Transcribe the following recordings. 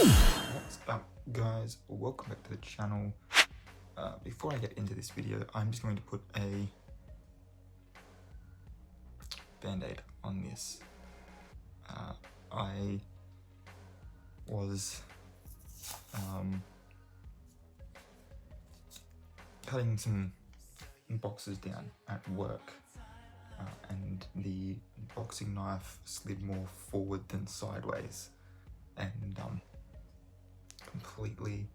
What's up, guys? Welcome back to the channel. Before I get into this video, I'm just going to put a band-aid on this. I was cutting some boxes down at work, and the boxing knife slid more forward than sideways, and completely,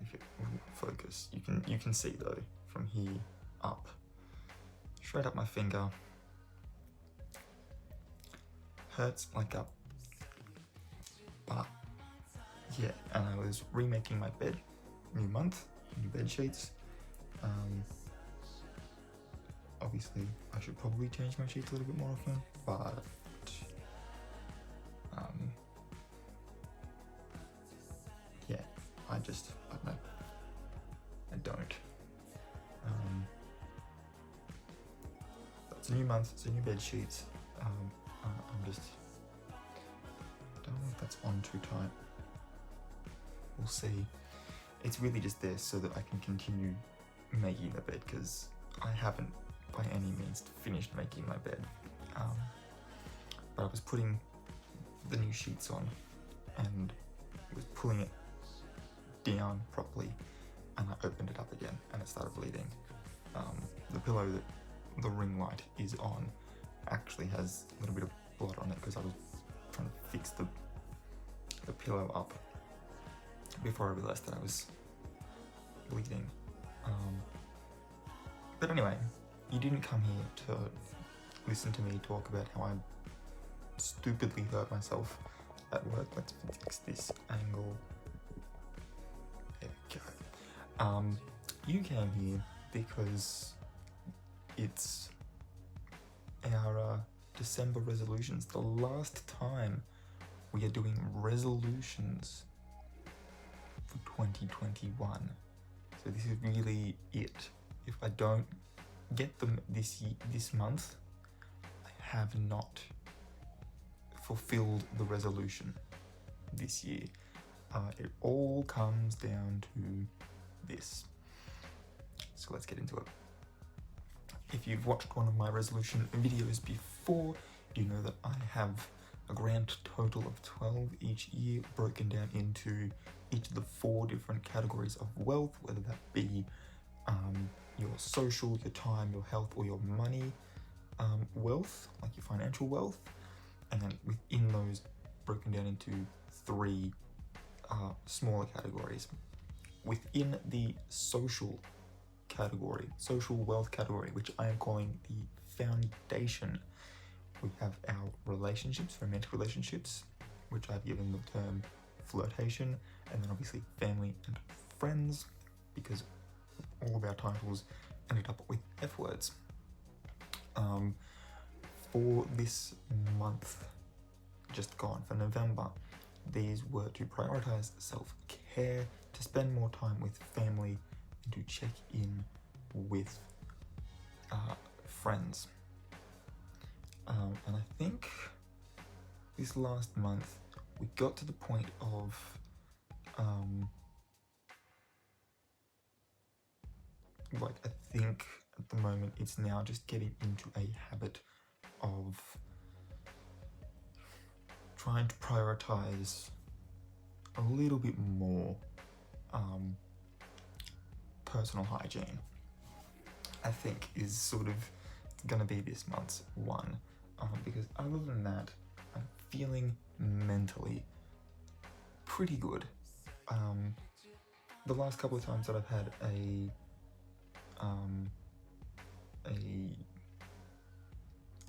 if it will focus, you can see though from here up, straight up my finger. Hurts like a, but yeah. And I was remaking my bed, new month, new bed sheets. Obviously I should probably change my sheets a little bit more often, but yeah, I don't know, I don't. It's a new month, it's a new bed sheets. I'm just, I don't know if that's on too tight. We'll see. It's really just there so that I can continue making the bed, because I haven't by any means finished making my bed. But I was putting the new sheets on and was pulling it down properly, and I opened it up again and it started bleeding. The pillow that the ring light is on actually has a little bit of blood on it, because I was trying to fix the pillow up before I realized that I was bleeding. But anyway, you didn't come here to listen to me talk about how I stupidly hurt myself at work. Let's fix this angle. There we go. You came here because it's our December resolutions, the last time we are doing resolutions for 2021. So this is really it. If I don't get them this month, I have not fulfilled the resolution this year. It all comes down to this. So let's get into it. If you've watched one of my resolution videos before, you know that I have a grand total of 12 each year, broken down into each of the 4 different categories of wealth, whether that be your social, your time, your health, or your money wealth, like your financial wealth. And then within those, broken down into 3 smaller categories. Within the social category, social wealth category, which I am calling the foundation, we have our relationships, romantic relationships, which I've given the term flirtation, and then obviously family and friends, because all of our titles ended up with F words. For this month just gone, for November, these were to prioritize self-care, to spend more time with family, and to check in with friends. And I think this last month we got to the point of I think at the moment it's now just getting into a habit of trying to prioritize a little bit more personal hygiene. I think is sort of gonna be this month's one, because other than that, I'm feeling mentally pretty good. The last couple of times that I've had a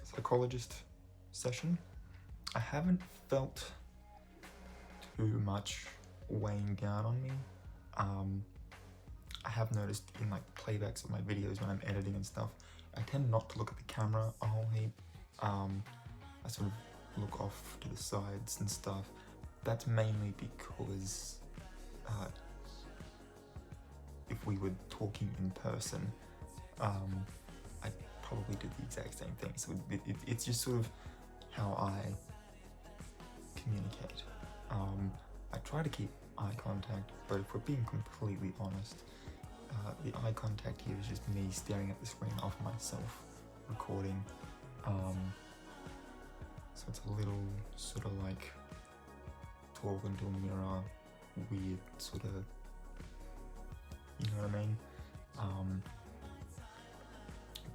psychologist session, I haven't felt too much weighing down on me. I have noticed in like playbacks of my videos when I'm editing and stuff, I tend not to look at the camera a whole heap. I sort of look off to the sides and stuff. That's mainly because if we were talking in person, I'd probably do the exact same thing. So it's just sort of how I communicate. try to keep eye contact, but if we're being completely honest, the eye contact here is just me staring at the screen of myself recording. So it's a little sort of like talking to a mirror, weird sort of, you know what I mean?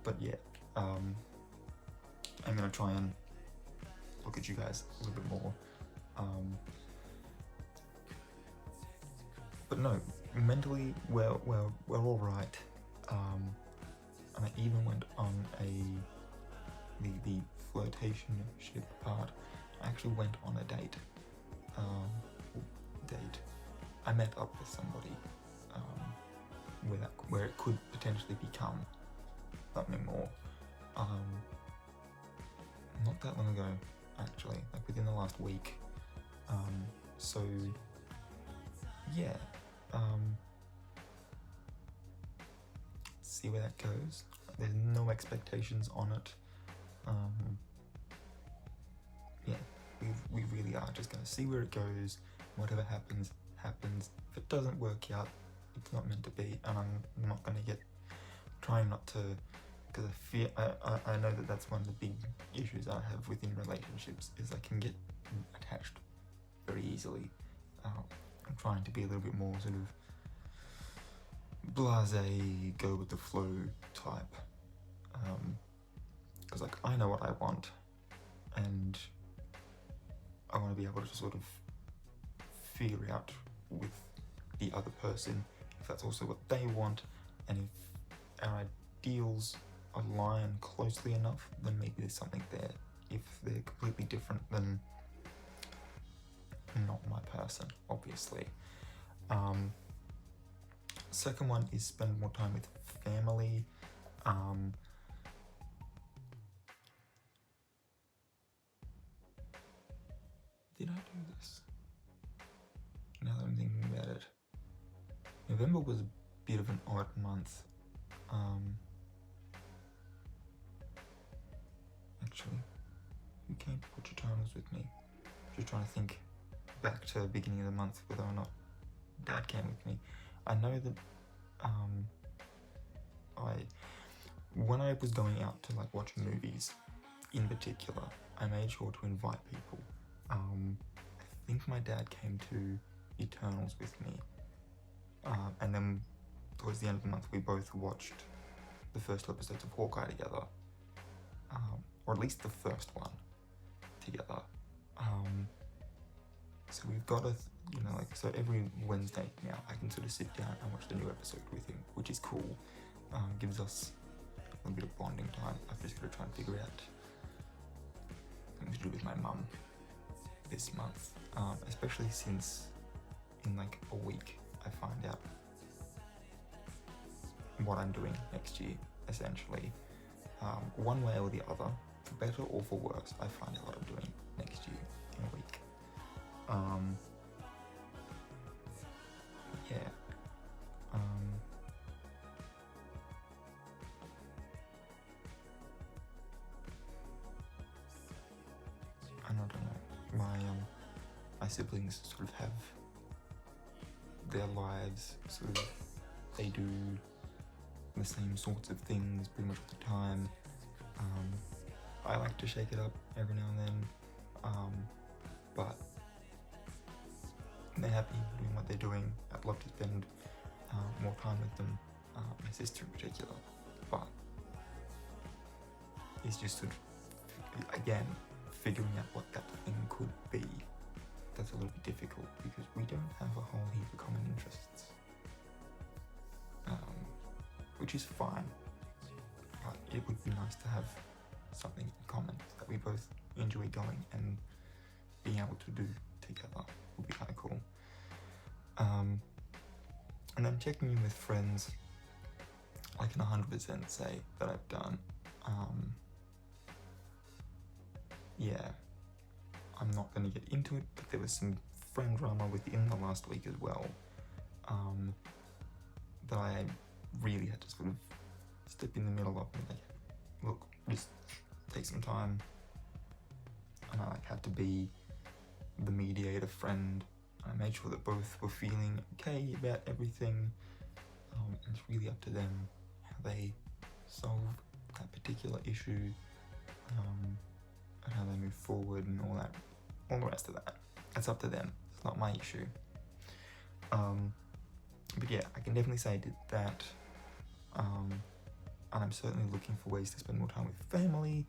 But yeah, I'm gonna try and look at you guys a little bit more. But no, mentally we're all right. And I even went on the flirtation ship part. I actually went on a date. I met up with somebody where it could potentially become something more. Not that long ago, actually, like within the last week. So yeah, see where that goes. There's no expectations on it. Yeah, we really are just gonna see where it goes. Whatever happens, happens. If it doesn't work out, it's not meant to be, and I'm not gonna trying not to, because I know that that's one of the big issues I have within relationships, is I can get attached very easily. I'm trying to be a little bit more sort of blasé, go with the flow type, because like I know what I want, and I want to be able to sort of figure out with the other person if that's also what they want, and if our ideals align closely enough, then maybe there's something there. If they're completely different, then not my person, obviously. Second one is spend more time with family. Did I do this? Now that I'm thinking about it, November was a bit of an odd month. Actually, who came to watch Eternals with me? Just trying to think back to the beginning of the month, whether or not Dad came with me. I know that when I was going out to like watch movies in particular, I made sure to invite people. I think my dad came to Eternals with me, and then towards the end of the month we both watched the first two episodes of Hawkeye together, or at least the first one together. So we've got so every Wednesday now I can sort of sit down and watch the new episode with him, which is cool. Gives us a little bit of bonding time. I've just got to try and figure out things to do with my mum this month, especially since in like a week I find out what I'm doing next year, essentially. One way or the other, for better or for worse, I find out what I'm doing next year in a week. Yeah. I don't know. My siblings sort of have their lives, sort of, they do the same sorts of things pretty much all the time. I like to shake it up every now and then, but they're happy doing what they're doing. I'd love to spend more time with them, my sister in particular, but it's just sort of, again, figuring out what that thing could be. That's a little bit difficult because we don't have a whole heap of common interests, which is fine, but it would be nice to have something in common that we both enjoy going and being able to do together would be kind of cool. And then checking in with friends, I can 100% say that I've done. Yeah, I'm not going to get into it, but there was some friend drama within the last week as well, that I really had to sort of step in the middle of and like, look, just take some time. And I like had to be the mediator friend. I I made sure that both were feeling okay about everything. It's really up to them how they solve that particular issue, and how they move forward and all the rest of that. It's up to them. It's not my issue. But yeah, I can definitely say that. And I'm certainly looking for ways to spend more time with family.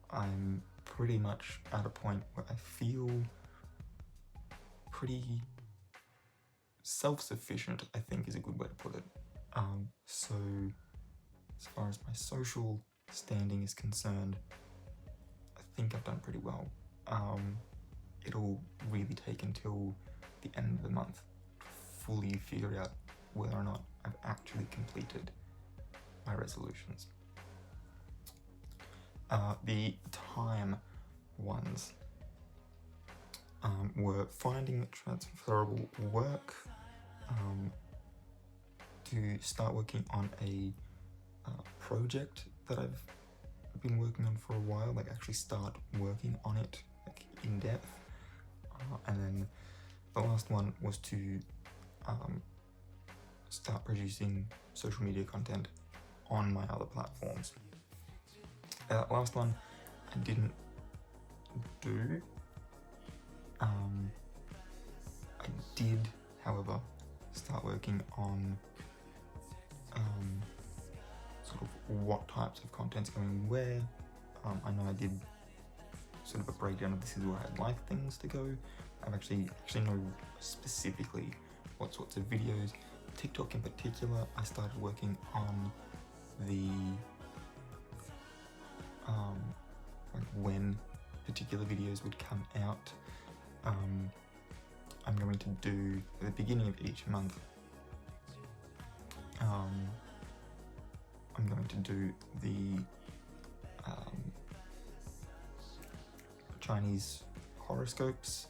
I'm pretty much at a point where I feel pretty self-sufficient, I think is a good way to put it. So as far as my social standing is concerned, I think I've done pretty well. It'll really take until the end of the month to fully figure out whether or not I've actually completed my resolutions. The time ones were finding transferable work, to start working on a project that I've been working on for a while, like actually start working on it like in depth, and then the last one was to start producing social media content on my other platforms. That last one I didn't do. I did, however, start working on sort of what types of content's going where. I know I did sort of a breakdown of this is where I'd like things to go. I've actually know specifically what sorts of videos. TikTok in particular, I started working on the like when particular videos would come out. I'm going to do at the beginning of each month, I'm going to do the Chinese horoscopes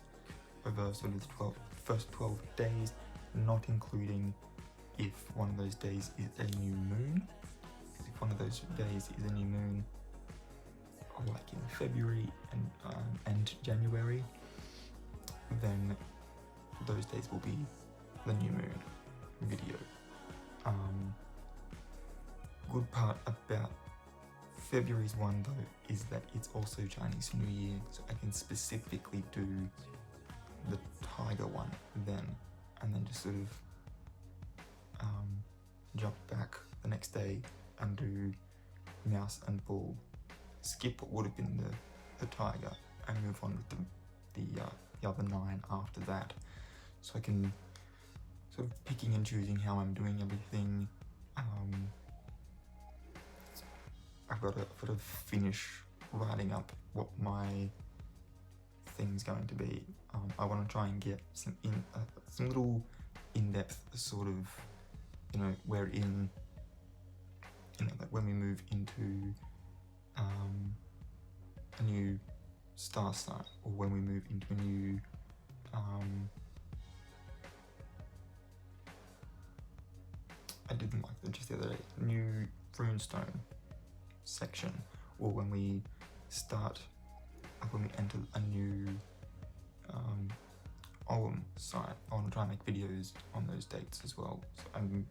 over sort of the first 12 days, not including if one of those days is a new moon. Because if one of those days is a new moon, like in February and January, then those days will be the new moon video. Good part about February's one though is that it's also Chinese New Year, so I can specifically do the tiger one then, and then just sort of jump back the next day and do mouse and bull, skip what would have been the tiger and move on with the other 9 after that. So I can sort of picking and choosing how I'm doing everything. I've got to sort of finish writing up what my thing's going to be. I want to try and get some little in-depth sort of, we're in, like when we move into a new star sign, or when we move into a new I didn't like that just the other day, new runestone section, or when we start, when we enter a new Om site. I want to try and make videos on those dates as well. So I've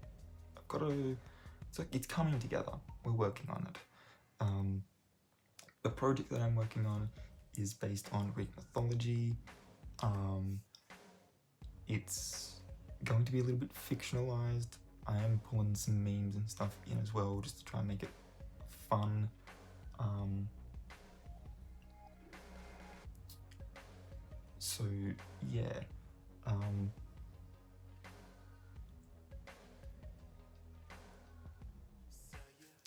got to, it's coming together. We're working on it. The project that I'm working on is based on Greek mythology. It's going to be a little bit fictionalized. I am pulling some memes and stuff in as well, just to try and make it fun. So yeah,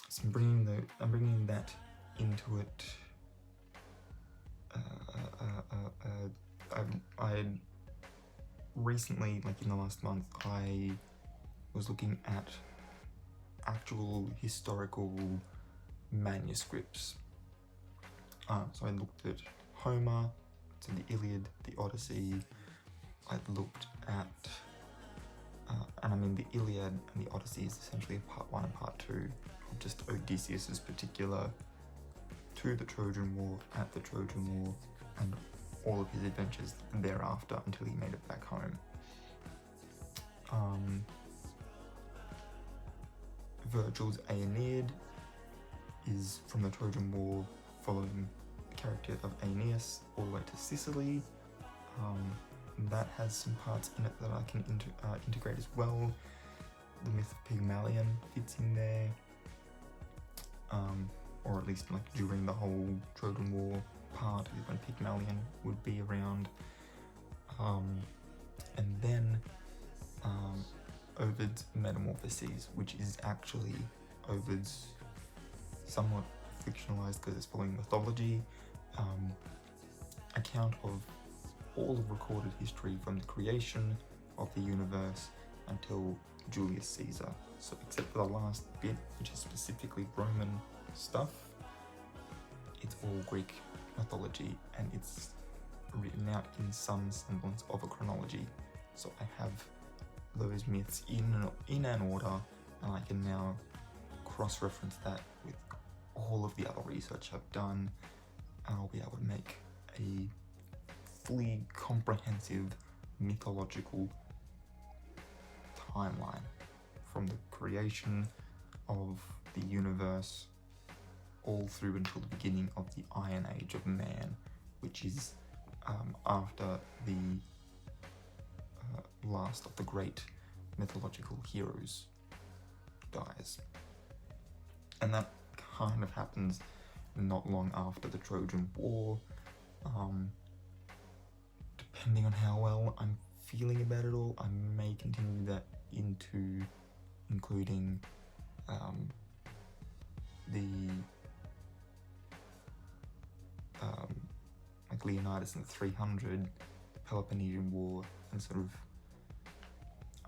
so I'm bringing that into it. I recently, like in the last month, I was looking at actual historical manuscripts. So I looked at Homer, so the Iliad, the Odyssey. I looked at, and I mean the Iliad and the Odyssey is essentially part 1 and part 2 of just Odysseus's particular to the Trojan War, at the Trojan War, and all of his adventures thereafter until he made it back home. Virgil's Aeneid is from the Trojan War, following the character of Aeneas all the way to Sicily. That has some parts in it that I can integrate as well. The myth of Pygmalion fits in there, or at least like during the whole Trojan War part is when Pygmalion would be around. And then Ovid's Metamorphoses, which is actually Ovid's somewhat fictionalized because it's following mythology, account of all of recorded history from the creation of the universe until Julius Caesar. So except for the last bit, which is specifically Roman stuff, it's all Greek mythology, and it's written out in some semblance of a chronology. So I have those myths in an order, and I can now cross-reference that with all of the other research I've done, and I'll be able to make a fully comprehensive mythological timeline from the creation of the universe all through until the beginning of the Iron Age of Man, which is after the last of the great mythological heroes dies. And that kind of happens not long after the Trojan War. Depending on how well I'm feeling about it all, I may continue that into including like Leonidas and the 300, Peloponnesian War, and sort of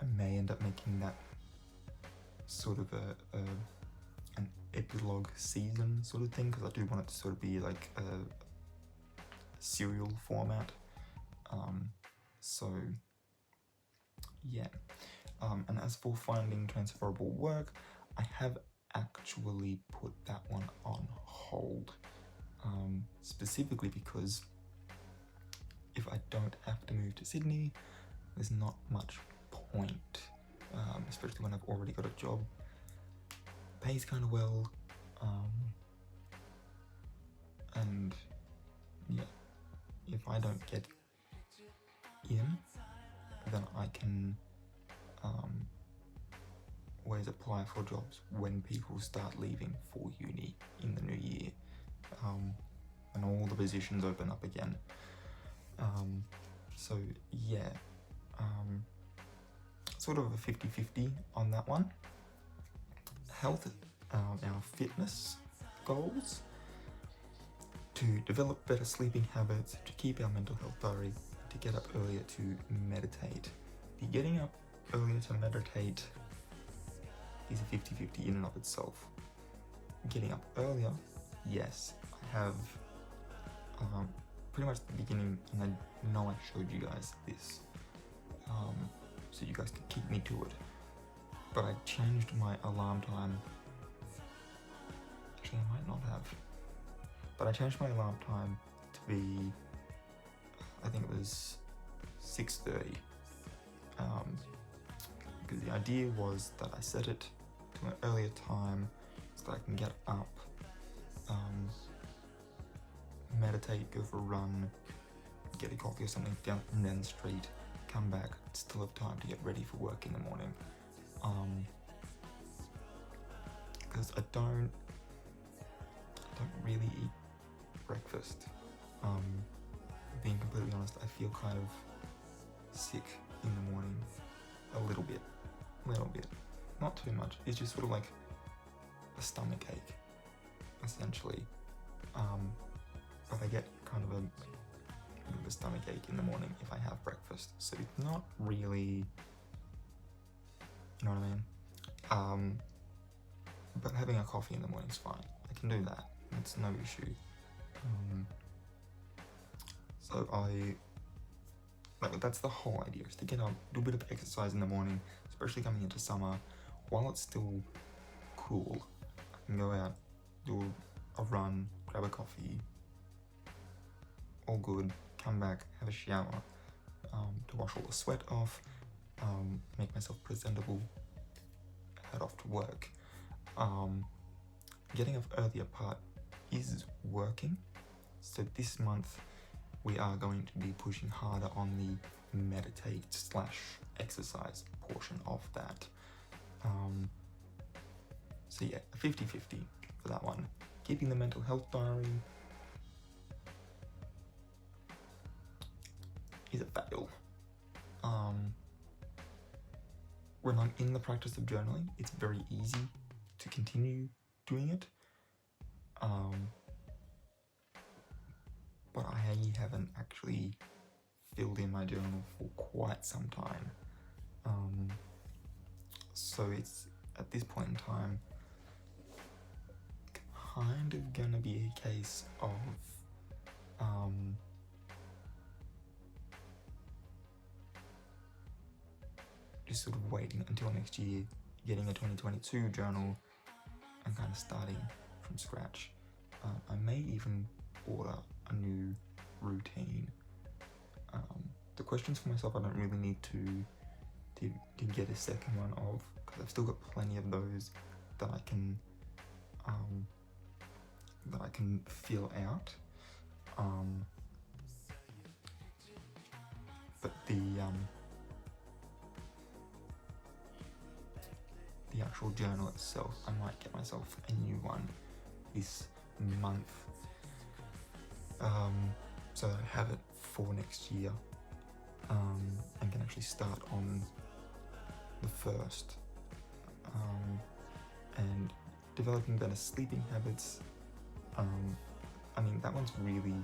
I may end up making that sort of an epilogue season sort of thing, because I do want it to sort of be like a serial format. So yeah, and as for finding transferable work, I have actually put that one on hold, specifically because if I don't have to move to Sydney, there's not much point, especially when I've already got a job. Pays kind of well, and yeah, if I don't get in, then I can always apply for jobs when people start leaving for uni in the new year, and all the positions open up again. So yeah, sort of a 50-50 on that one. Health, our fitness goals, to develop better sleeping habits, to keep our mental health diary, to get up earlier to meditate. The getting up earlier to meditate is a 50-50 in and of itself. Getting up earlier, yes, I have pretty much at the beginning, and I know I showed you guys this, so you guys could keep me to it, but I changed my alarm time. Actually, I might not have, but I changed my alarm time to be, I think it was 6:30, because the idea was that I set it to an earlier time so that I can get up, meditate, go for a run, get a coffee or something down the street, come back, still have time to get ready for work in the morning. Because I don't really eat breakfast. Being completely honest, I feel kind of sick in the morning, a little bit, not too much. It's just sort of like a stomach ache, essentially. But I get kind of a stomach ache in the morning if I have breakfast, so it's not really, you know what I mean? But having a coffee in the morning is fine. I can do that. It's no issue. So that's the whole idea, is to get up, do a bit of exercise in the morning, especially coming into summer, while it's still cool. I can go out, do a run, grab a coffee, all good, come back, have a shower, to wash all the sweat off, make myself presentable, head off to work. Getting up earlier part is working, so this month we are going to be pushing harder on the meditate / exercise portion of that. So yeah, 50-50 for that one. Keeping the mental health diary is a fail. When I'm in the practice of journaling, it's very easy to continue doing it. But I haven't actually filled in my journal for quite some time. So it's, at this point in time, kind of gonna be a case of just sort of waiting until next year, getting a 2022 journal and kind of starting from scratch. I may even order a new routine. The questions for myself I don't really need to get a second one of, because I've still got plenty of those that I can fill out. But the actual journal itself, I might get myself a new one this month, so that I have it for next year, and can actually start on the 1st, and developing better sleeping habits. I mean, that one's really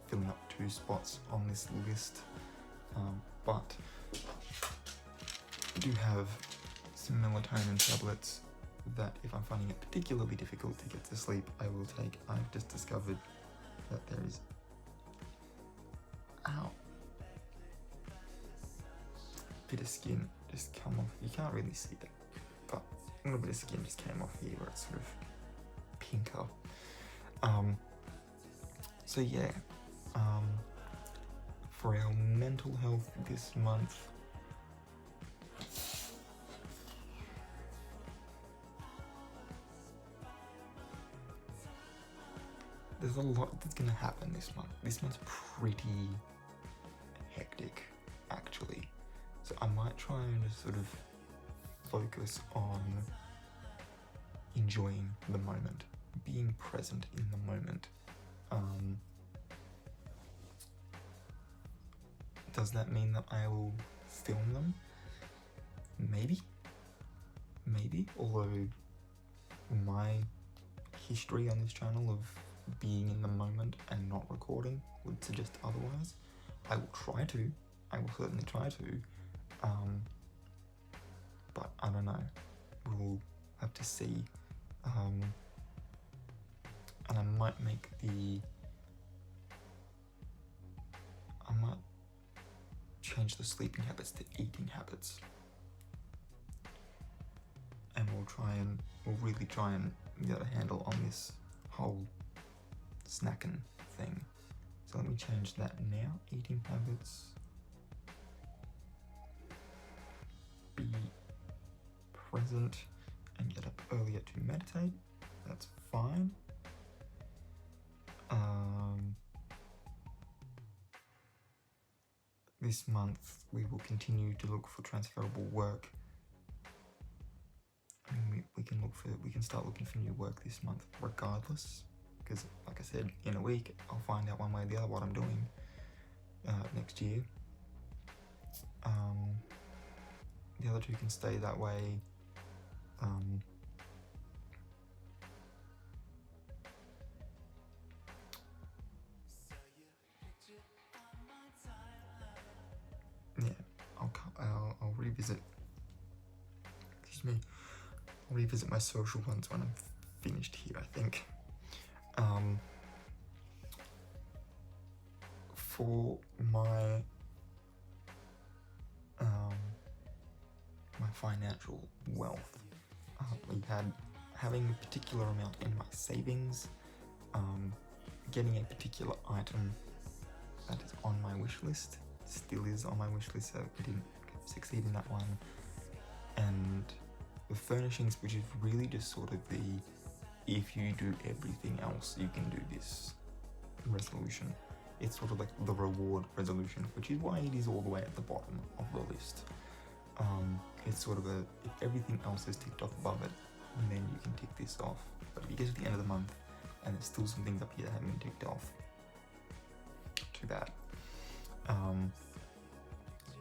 filling up 2 spots on this list, but I do have some melatonin tablets that, if I'm finding it particularly difficult to get to sleep, I will take. I've just discovered that there is a bit of skin just come off. You can't really see it, but a little bit of skin just came off here where it's sort of pinker. So yeah, for our mental health this month, there's a lot that's gonna happen this month. This month's pretty hectic, actually. So I might try and just sort of focus on enjoying the moment, being present in the moment. Does that mean that I will film them? Maybe. Although my history on this channel of being in the moment and not recording would suggest otherwise. I will certainly try to, but I don't know, we'll have to see. And I might change the sleeping habits to eating habits, and we'll really try and get a handle on this whole snacking thing. So let me change that now. Eating habits. Be present and get up earlier to meditate. That's fine. This month we will continue to look for transferable work. I mean, we can start looking for new work this month regardless, because like I said, in a week I'll find out one way or the other what I'm doing next year. The other 2 can stay that way. I'll revisit. Excuse me. I'll revisit my social ones when I'm finished here, I think. For my my financial wealth, having a particular amount in my savings, getting a particular item that is on my wish list, still is on my wish list, so I didn't succeed in that one. And the Furnishings, which is really just sort of the, if you do everything else, you can do this resolution. It's sort of like the reward resolution, which is why it is all the way at the bottom of the list. It's sort of a, if everything else is ticked off above it, then you can tick this off. But if you get to the end of the month and there's still some things up here that haven't been ticked off, too bad.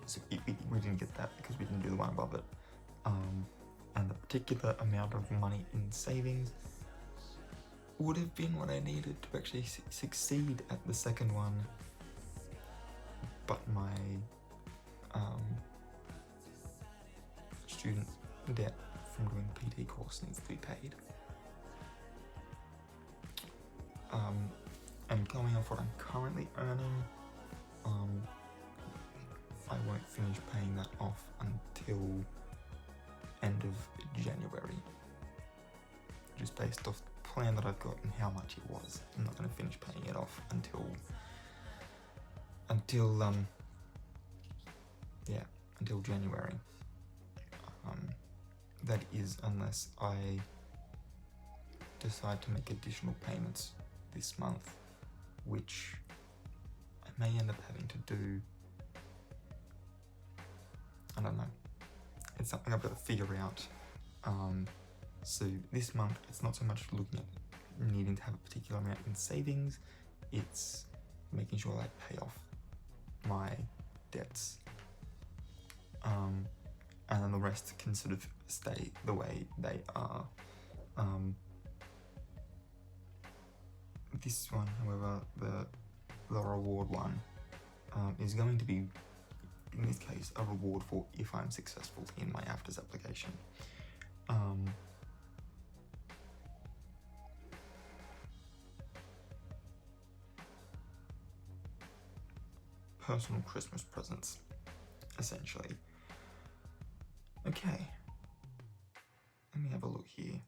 So we didn't get that because we didn't do the one above it. And the particular amount of money in savings would have been what I needed to actually succeed at the second one, but my student debt from doing the PT course needs to be paid. And going off what I'm currently earning, I won't finish paying that off until end of January, just based off the plan that I've got and how much it was. I'm not going to finish paying it off until January. That is, unless I decide to make additional payments this month, which I may end up having to do. I don't know. It's something I've got to figure out. So this month, it's not so much looking at needing to have a particular amount in savings, it's making sure I pay off my debts. And then the rest can sort of stay the way they are. This one, however, the reward one, is going to be, in this case, a reward for if I'm successful in my AFTRS application. Personal Christmas presents, essentially. Okay, let me have a look here.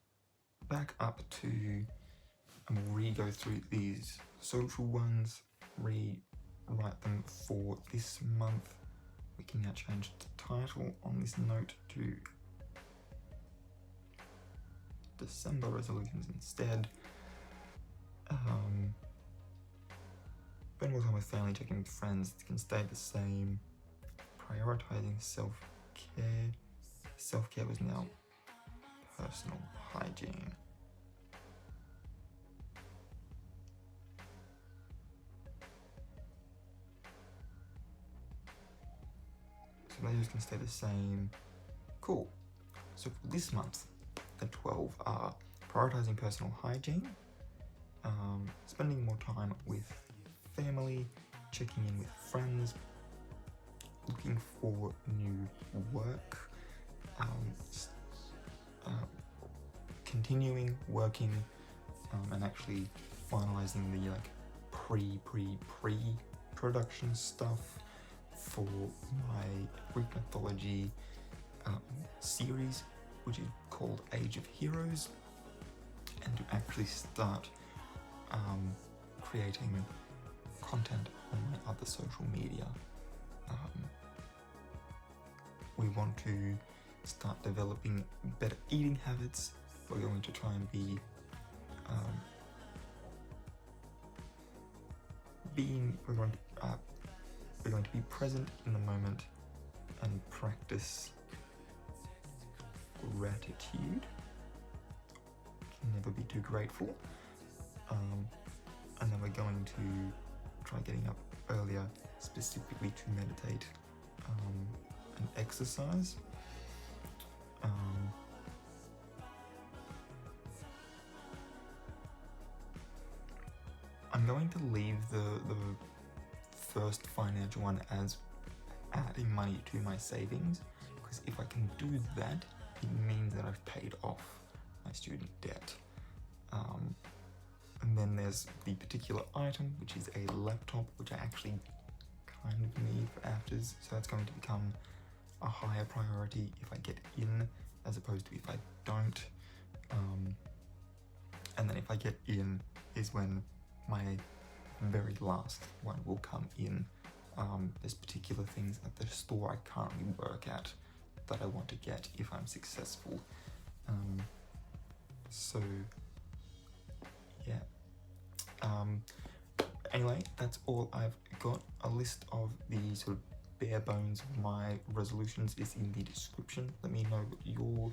Back up to, and we'll re-go through these social ones, rewrite them for this month. We can now change the title on this note to December resolutions instead. Spend more time with family, checking with friends can stay the same. Prioritizing self-care. Self-care was now personal hygiene. So values can stay the same. Cool. So for this month, the 12 are prioritizing personal hygiene, spending more time with family, checking in with friends, looking for new work, continuing working, and actually finalizing the pre-production stuff for my Greek mythology series, which is called Age of Heroes, and to actually start creating content on my other social media. We want to start developing better eating habits. We're going to try and be we're going to be present in the moment and practice gratitude. Can never be too grateful. And then we're going to try getting up earlier, specifically to meditate and exercise. I'm going to leave the first financial one as adding money to my savings, because if I can do that, it means that I've paid off my student debt. And then there's the particular item, which is a laptop, which I actually kind of need for AFTRS, so that's going to become a higher priority if I get in, as opposed to if I don't. And then if I get in is when my very last one will come in. There's particular things at the store I currently work at that I want to get if I'm successful. So yeah. Anyway, that's all I've got. A list of the sort of bare bones of my resolutions is in the description. Let me know what your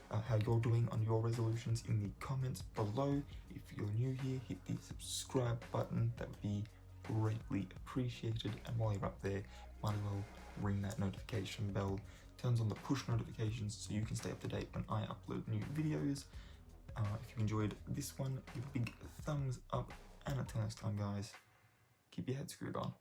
how you're doing on your resolutions in the comments below. If you're new here, hit the subscribe button. That would be greatly appreciated. And while you're up there, might as well ring that notification bell. Turns on the push notifications so you can stay up to date when I upload new videos. If you enjoyed this one, give a big thumbs up, and until next time, guys, keep your head screwed on.